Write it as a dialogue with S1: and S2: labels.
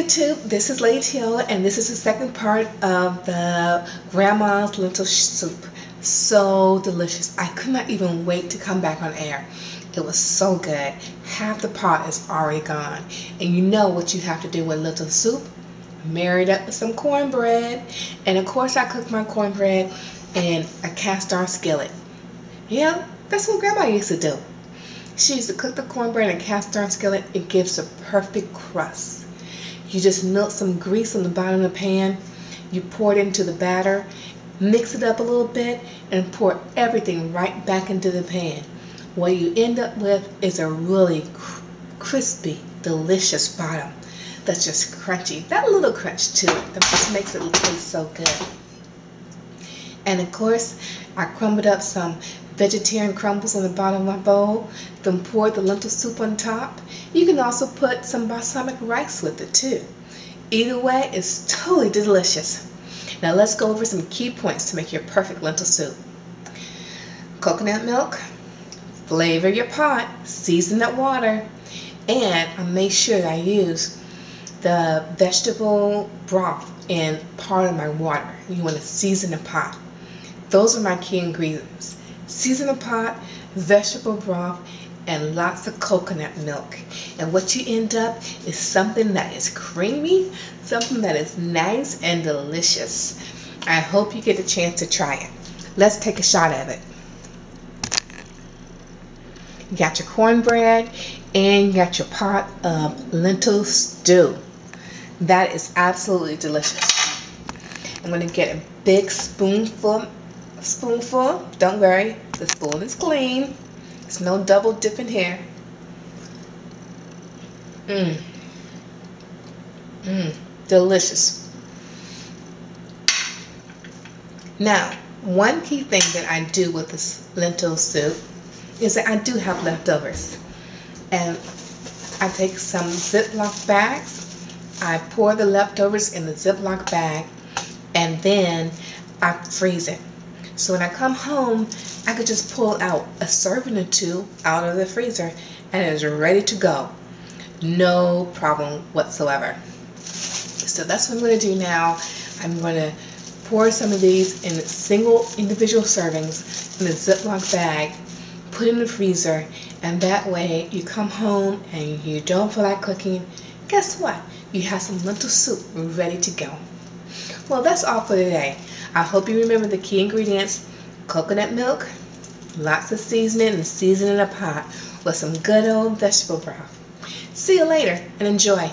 S1: YouTube, this is Lentil, and this is the second part of the Grandma's lentil soup. So delicious. I could not even wait to come back on air. It was so good. Half the pot is already gone. And you know what you have to do with lentil soup? Marry it up with some cornbread. And of course I cook my cornbread in a cast iron skillet. Yeah, that's what Grandma used to do. She used to cook the cornbread in a cast iron skillet. It gives a perfect crust. You just melt some grease on the bottom of the pan. You pour it into the batter, mix it up a little bit, and pour everything right back into the pan. What you end up with is a really crispy, delicious bottom that's just crunchy. That little crunch to it that just makes it taste so good. And of course, I crumbled up some vegetarian crumbles on the bottom of my bowl, then poured the lentil soup on top. You can also put some balsamic rice with it too. Either way, it's totally delicious. Now let's go over some key points to make your perfect lentil soup. Coconut milk, flavor your pot, season that water, and I make sure I use the vegetable broth in part of my water. You want to season the pot. Those are my key ingredients. Season the pot, vegetable broth, and lots of coconut milk. And what you end up is something that is creamy, something that is nice and delicious. I hope you get a chance to try it. Let's take a shot of it. You got your cornbread and you got your pot of lentil stew. That is absolutely delicious. I'm going to get a big spoonful. Don't worry, the spoon is clean. There's no double dipping here. Delicious. Now, one key thing that I do with this lentil soup is that I do have leftovers. And I take some Ziploc bags, I pour the leftovers in the Ziploc bag, and then I freeze it. So when I come home, I could just pull out a serving or two out of the freezer and it is ready to go. No problem whatsoever. So that's what I'm going to do now. I'm going to pour some of these in single individual servings in a Ziploc bag, put it in the freezer, and that way you come home and you don't feel like cooking. Guess what? You have some lentil soup ready to go. Well, that's all for today. I hope you remember the key ingredients: coconut milk, lots of seasoning, and season in a pot with some good old vegetable broth. See you later and enjoy.